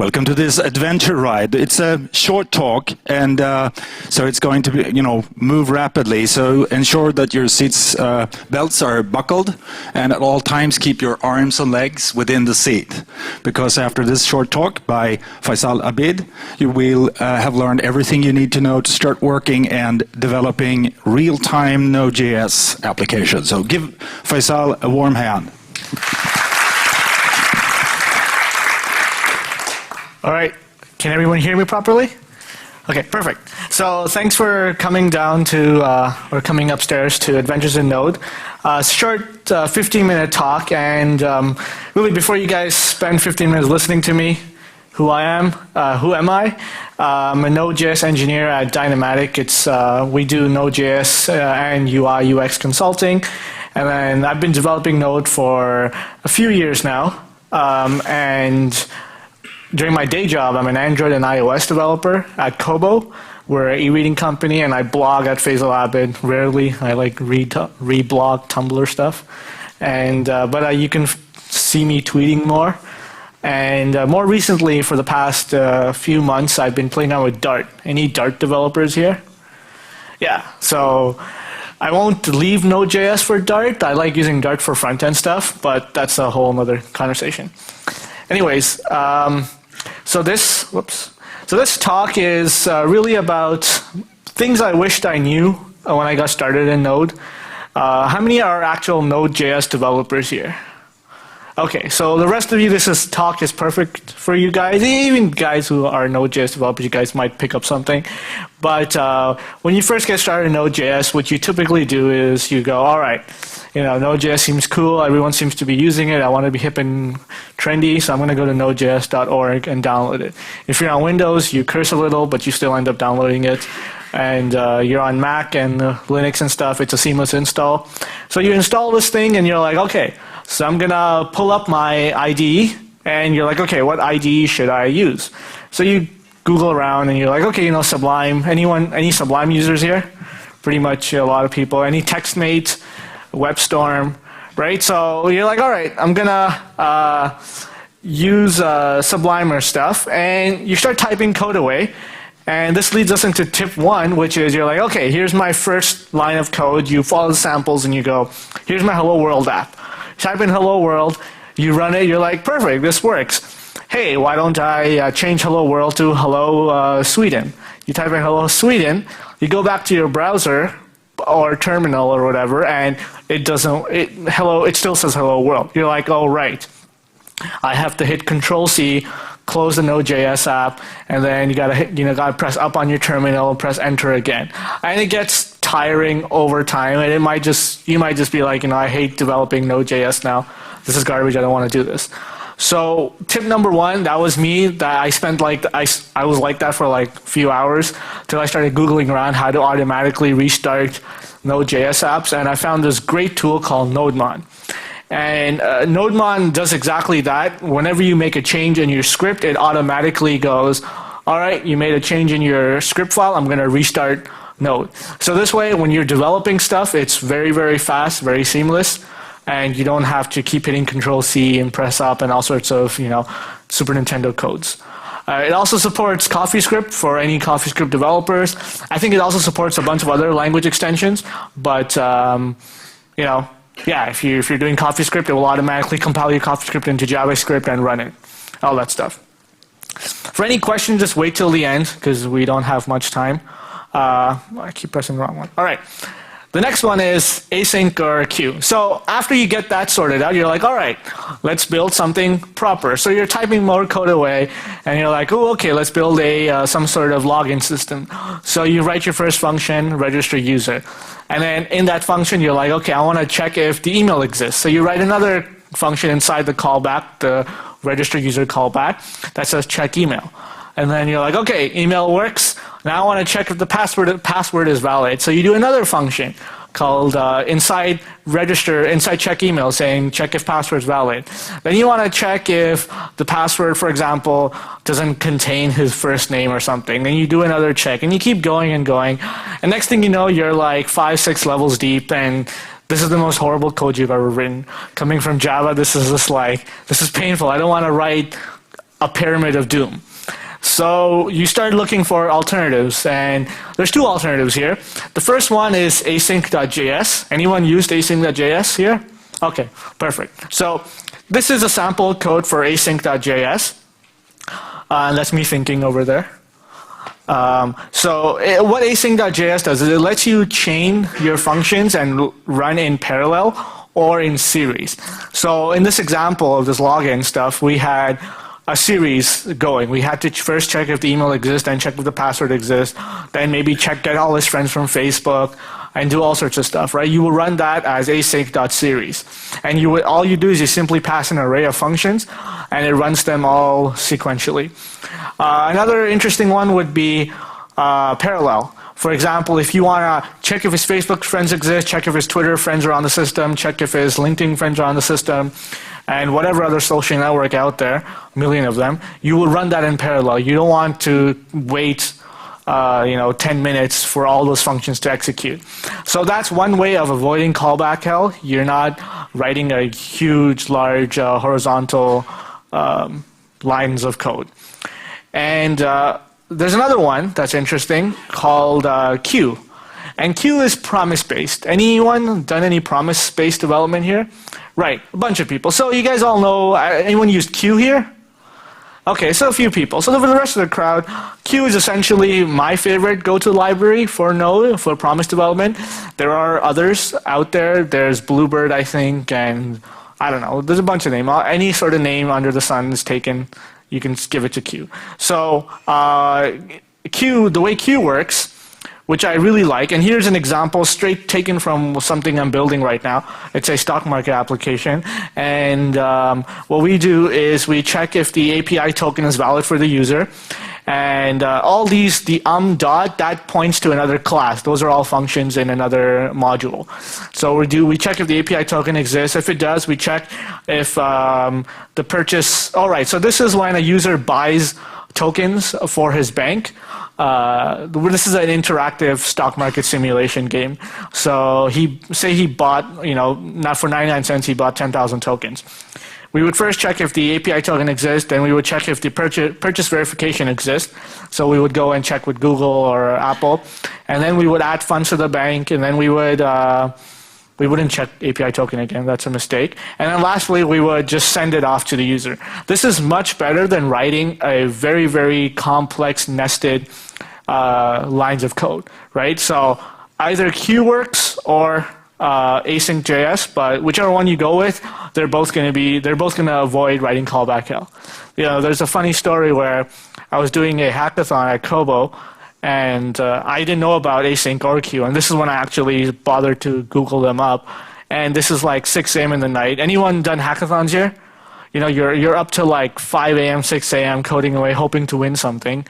Welcome to this adventure ride. It's a short talk, and so it's going to be, move rapidly. So ensure that your seats belts are buckled, and at all times keep your arms and legs within the seat. Because after this short talk by Faisal Abid, you will have learned everything you need to know to start working and developing real-time Node.js applications. So give Faisal a warm hand. All right, can everyone hear me properly? Okay, perfect. So thanks for coming down to, or coming upstairs to Adventures in Node. Short 15-minute talk, and really before you guys spend 15 minutes listening to me, who am I? I'm a Node.js engineer at Dynamatic. We do Node.js and UI UX consulting, and then I've been developing Node for a few years now, and during my day job, I'm an Android and iOS developer at Kobo. We're an e-reading company, and I blog at Faisal Abid rarely. I like reblog Tumblr stuff, and but you can see me tweeting more. And more recently, for the past few months, I've been playing around with Dart. Any Dart developers here? Yeah. So I won't leave Node.js for Dart. I like using Dart for front-end stuff, but that's a whole other conversation. Anyways. So this talk is really about things I wished I knew when I got started in Node. How many are actual Node.js developers here? Okay, so the rest of you, this talk is perfect for you guys. Even guys who are Node.js developers, you guys might pick up something. But when you first get started in Node.js, what you typically do is you go, all right, Node.js seems cool. Everyone seems to be using it. I want to be hip and trendy, so I'm going to go to nodejs.org and download it. If you're on Windows, you curse a little, but you still end up downloading it. And you're on Mac and Linux and stuff, it's a seamless install. So you install this thing, and you're like, okay, so I'm going to pull up my IDE, and you're like, okay, what IDE should I use? So you Google around, and you're like, okay, Sublime. Any Sublime users here? Pretty much a lot of people. Any TextMate, WebStorm, right? So you're like, all right, I'm going to use Sublimer stuff, and you start typing code away. And this leads us into tip 1, which is you're like, okay, here's my first line of code. You follow the samples, and you go, here's my Hello World app. Type in Hello World, you run it, you're like, perfect, this works. Hey, why don't I change Hello World to Hello Sweden? You type in Hello Sweden, you go back to your browser or terminal or whatever, and it still says Hello World. You're like, oh, right. I have to hit Control-C, close the Node.js app, and then you gotta press up on your terminal and press enter again. And it gets tiring over time, and you might just be like, I hate developing Node.js now. This is garbage. I don't want to do this. So tip number 1, that was me. That I spent I was like that for a few hours till I started Googling around how to automatically restart Node.js apps, and I found this great tool called NodeMon. And NodeMon does exactly that. Whenever you make a change in your script, it automatically goes, all right, you made a change in your script file, I'm going to restart Node. So this way, when you're developing stuff, it's very, very fast, very seamless, and you don't have to keep hitting Control-C and press up and all sorts of, Super Nintendo codes. It also supports CoffeeScript for any CoffeeScript developers. I think it also supports a bunch of other language extensions, but, yeah, if you're doing CoffeeScript, it will automatically compile your CoffeeScript into JavaScript and run it, all that stuff. For any questions, just wait till the end, because we don't have much time. I keep pressing the wrong one. All right. The next one is async or queue. So after you get that sorted out, you're like, all right, let's build something proper. So you're typing more code away, and you're like, oh, okay, let's build some sort of login system. So you write your first function, register user. And then in that function, you're like, okay, I want to check if the email exists. So you write another function inside the callback, the register user callback, that says check email. And then you're like, okay, email works. Now I want to check if the password is valid. So you do another function called inside check email saying check if password is valid. Then you want to check if the password, for example, doesn't contain his first name or something. Then you do another check, and you keep going and going. And next thing you know, you're like 5, 6 levels deep, and this is the most horrible code you've ever written. Coming from Java, this is painful. I don't want to write a pyramid of doom. So you start looking for alternatives, and there's two alternatives here. The first one is async.js. Anyone used async.js here? Okay, perfect. So this is a sample code for async.js. And that's me thinking over there. What async.js does is it lets you chain your functions and run in parallel or in series. So in this example of this login stuff, we had a series going. We had to first check if the email exists, then check if the password exists, then maybe get all his friends from Facebook, and do all sorts of stuff, right? You will run that as async.series. And all you do is you simply pass an array of functions, and it runs them all sequentially. Another interesting one would be parallel. For example, if you want to check if his Facebook friends exist, check if his Twitter friends are on the system, check if his LinkedIn friends are on the system, and whatever other social network out there, a million of them, you will run that in parallel. You don't want to wait 10 minutes for all those functions to execute. So that's one way of avoiding callback hell. You're not writing a huge, large, horizontal lines of code. And there's another one that's interesting called Q. And Q is promise-based. Anyone done any promise-based development here? Right, a bunch of people. So you guys all know, anyone used Q here? Okay, so a few people. So for the rest of the crowd, Q is essentially my favorite go-to library for Node, for promise development. There are others out there. There's Bluebird, I think, and I don't know. There's a bunch of names. Any sort of name under the sun is taken. You can give it to Q. So Q, the way Q works, which I really like, and here's an example straight taken from something I'm building right now. It's a stock market application, and what we do is we check if the API token is valid for the user, and all these, the dot, that points to another class. Those are all functions in another module. So we check if the API token exists. If it does, we check if the purchase, all right, so this is when a user buys tokens for his bank. This is an interactive stock market simulation game. So he bought, not for 99 cents, he bought 10,000 tokens. We would first check if the API token exists, then we would check if the purchase verification exists. So we would go and check with Google or Apple, and then we would add funds to the bank, and then we wouldn't check API token again. That's a mistake. And then lastly, we would just send it off to the user. This is much better than writing a very, very complex nested lines of code, right? So either Q works or async.js, but whichever one you go with, they're both going to avoid writing callback hell. There's a funny story where I was doing a hackathon at Kobo, and I didn't know about async or Q, and this is when I actually bothered to Google them up. And this is like 6 a.m. in the night. Anyone done hackathons here? You're up to like 5 a.m., 6 a.m. coding away, hoping to win something.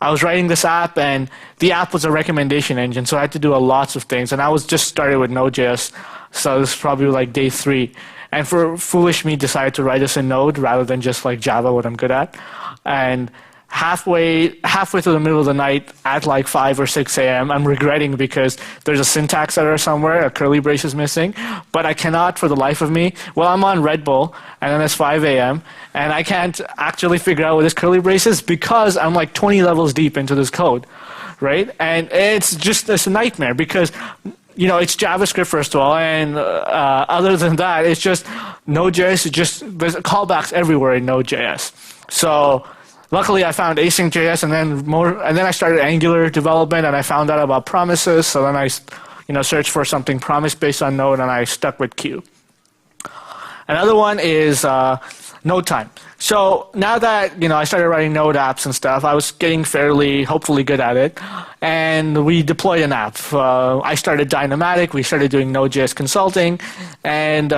I was writing this app, and the app was a recommendation engine, so I had to do lots of things. And I was just started with Node.js, so this was probably like day 3. And for foolish me, decided to write this in Node rather than just like Java, what I'm good at. And halfway through the middle of the night at like 5 or 6 a.m., I'm regretting because there's a syntax error somewhere, a curly brace is missing, but I cannot for the life of me. Well, I'm on Red Bull, and then it's 5 a.m., and I can't actually figure out what this curly brace is because I'm like 20 levels deep into this code, right? And it's a nightmare because it's JavaScript, first of all, and other than that, it's just Node.js, there's callbacks everywhere in Node.js. So luckily, I found async.js, and then I started Angular development, and I found out about promises. So then I, searched for something promise-based on Node, and I stuck with Q. Another one is Node time. So now that I started writing Node apps and stuff, I was getting hopefully good at it, and we deployed an app. I started Dynamatic. We started doing Node.js consulting, and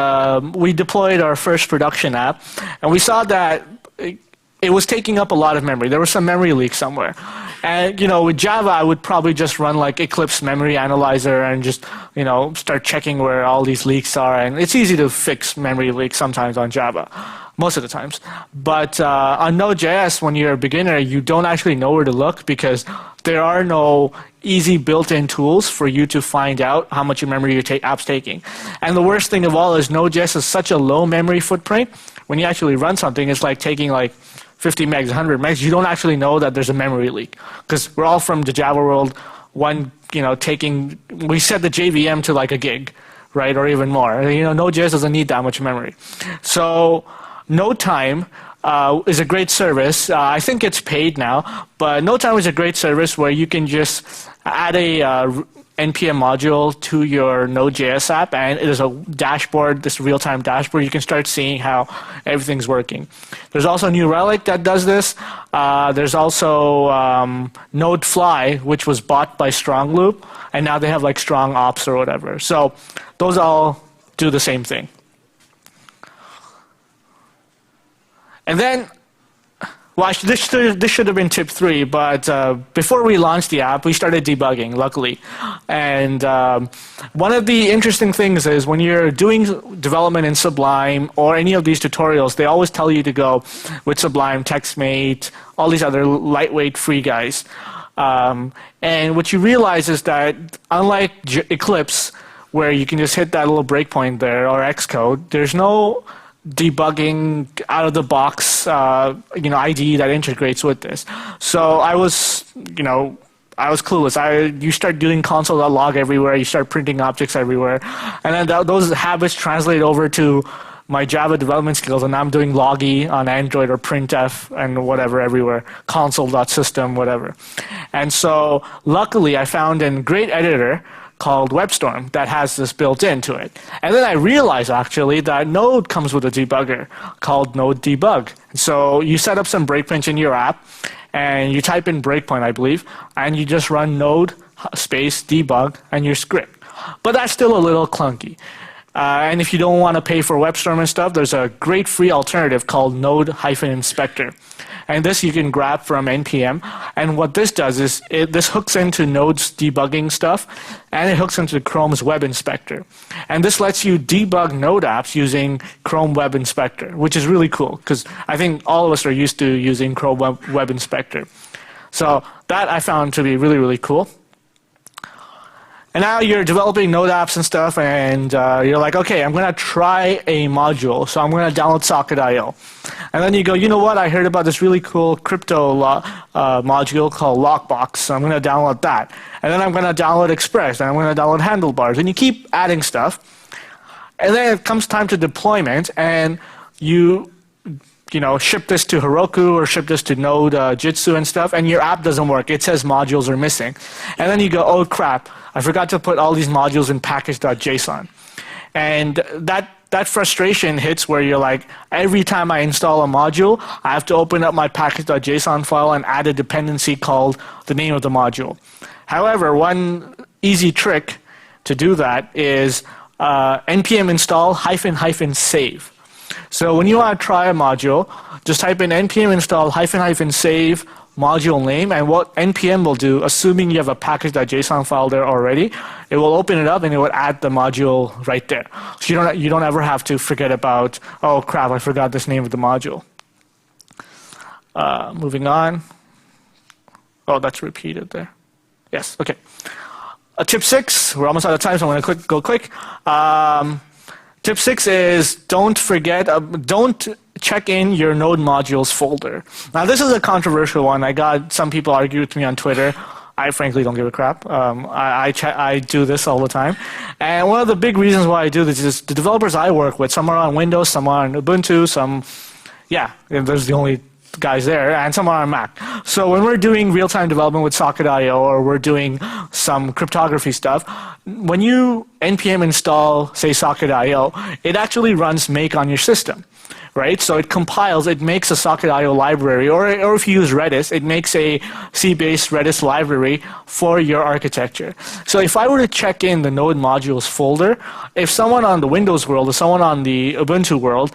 we deployed our first production app, and we saw that it was taking up a lot of memory. There was some memory leak somewhere. And, with Java, I would probably just run like Eclipse Memory Analyzer and just, start checking where all these leaks are. And it's easy to fix memory leaks sometimes on Java, most of the times. But on Node.js, when you're a beginner, you don't actually know where to look because there are no easy built-in tools for you to find out how much memory your app's taking. And the worst thing of all is Node.js is such a low memory footprint. when you actually run something, it's like taking like 50 megs, 100 megs. You don't actually know that there's a memory leak because we're all from the Java world. We set the JVM to like a gig, right, or even more. Node.js doesn't need that much memory. So NodeTime is a great service. I think it's paid now, but NodeTime is a great service where you can just add a NPM module to your Node.js app, and it is a dashboard, this real-time dashboard. You can start seeing how everything's working. There's also New Relic that does this. There's also NodeFly, which was bought by StrongLoop, and now they have like Strong Ops or whatever. So those all do the same thing. And then, this should have been tip 3, but before we launched the app, we started debugging, luckily. And one of the interesting things is when you're doing development in Sublime or any of these tutorials, they always tell you to go with Sublime, TextMate, all these other lightweight free guys. And what you realize is that unlike Eclipse, where you can just hit that little breakpoint there, or Xcode, there's no debugging out of the box IDE that integrates with this. So I was clueless. You start doing console.log everywhere, you start printing objects everywhere, and then those habits translate over to my Java development skills, and I'm doing loggy on Android or printf and whatever everywhere, console.system, whatever. And so luckily I found a great editor called WebStorm that has this built into it. And then I realized actually that Node comes with a debugger called Node Debug. So you set up some breakpoints in your app and you type in breakpoint, I believe, and you just run node space debug and your script. But that's still a little clunky. And if you don't want to pay for WebStorm and stuff, there's a great free alternative called Node-Inspector. And this you can grab from NPM. And what this does is this hooks into Node's debugging stuff, and it hooks into Chrome's Web Inspector. And this lets you debug Node apps using Chrome Web Inspector, which is really cool, because I think all of us are used to using Chrome Web Inspector. So that I found to be really, really cool. And now you're developing Node apps and stuff, and you're like, okay, I'm going to try a module, so I'm going to download Socket.io. And then you go, you know what, I heard about this really cool crypto module called Lockbox, so I'm going to download that. And then I'm going to download Express, and I'm going to download Handlebars, and you keep adding stuff. And then it comes time to deployment, and you ship this to Heroku or ship this to Node, Jitsu and stuff, and your app doesn't work. It says modules are missing. And then you go, oh crap, I forgot to put all these modules in package.json. And that frustration hits where you're like, every time I install a module, I have to open up my package.json file and add a dependency called the name of the module. However, one easy trick to do that is npm install -- save. So when you want to try a module, just type in npm install -- save module name, and what npm will do, assuming you have a package.json file there already, it will open it up and it will add the module right there. So you don't ever have to forget about, oh crap, I forgot this name of the module. Moving on. Oh, that's repeated there. Yes, okay. Tip 6, we're almost out of time, so I'm going to go quick. Tip 6 is don't forget, don't check in your Node modules folder. Now this is a controversial one. I got some people argue with me on Twitter. I frankly don't give a crap. I do this all the time. And one of the big reasons why I do this is the developers I work with, some are on Windows, some are on Ubuntu, there's the only guys there, and some are on Mac. So when we're doing real-time development with Socket.io or we're doing some cryptography stuff, when you npm install, say, Socket.io, it actually runs make on your system, right? So it compiles, it makes a Socket.io library, or if you use Redis, it makes a C-based Redis library for your architecture. So if I were to check in the Node modules folder, if someone on the Windows world or someone on the Ubuntu world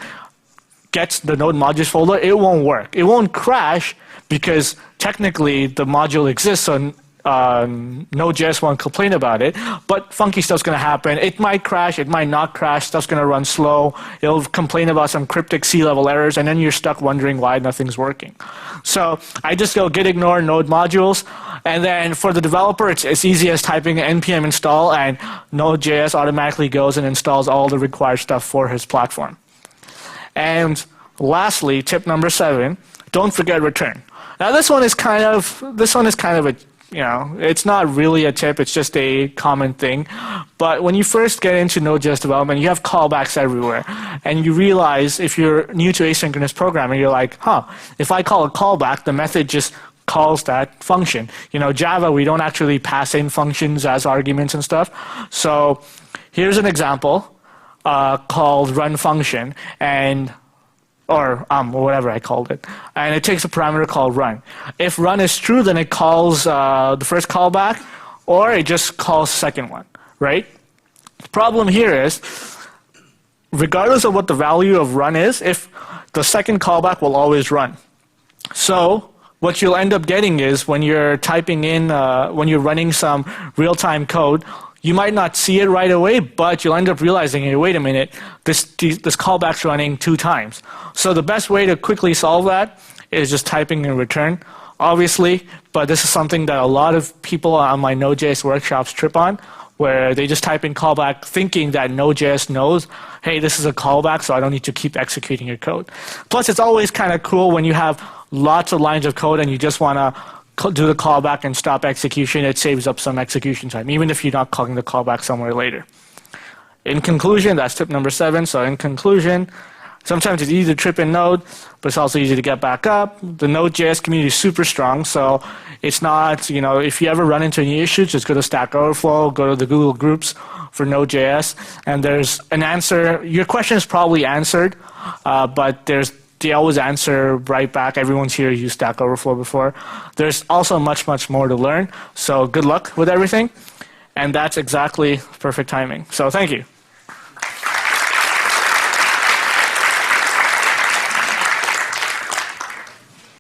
gets the Node modules folder, it won't work. It won't crash because technically the module exists, so Node.js won't complain about it, but funky stuff's going to happen. It might crash, it might not crash, stuff's going to run slow, it'll complain about some cryptic C-level errors, and then you're stuck wondering why nothing's working. So I just go git ignore node modules, and then for the developer, it's as easy as typing npm install, and Node.js automatically goes and installs all the required stuff for his platform. And Lastly, tip number 7, don't forget return. Now this one is kind of a, it's not really a tip, it's just a common thing. But when you first get into Node.js development, you have callbacks everywhere. And you realize if you're new to asynchronous programming, you're like, if I call a callback, the method just calls that function. Java, we don't actually pass in functions as arguments and stuff. So here's an example called run function, or whatever I called it. And it takes a parameter called run. If run is true, then it calls the first callback, or it just calls the second one, right? The problem here is, regardless of what the value of run is, if the second callback will always run. So what you'll end up getting is when you're typing in, when you're running some real-time code, you might not see it right away, but you'll end up realizing, hey, wait a minute, this callback's running 2 times. So the best way to quickly solve that is just typing in return, obviously, but this is something that a lot of people on my Node.js workshops trip on, where they just type in callback thinking that Node.js knows, hey, this is a callback, so I don't need to keep executing your code. Plus, it's always kind of cool when you have lots of lines of code and you just want to do the callback and stop execution. It saves up some execution time, even if you're not calling the callback somewhere later. In conclusion, that's tip number 7. So in conclusion, sometimes it's easy to trip in Node, but it's also easy to get back up. The Node.js community is super strong, so it's not, if you ever run into any issues, just go to Stack Overflow, go to the Google Groups for Node.js, and there's an answer. Your question is probably answered, but they always answer right back. Everyone's here used Stack Overflow before. There's also much, much more to learn. So good luck with everything. And that's exactly perfect timing. So thank you.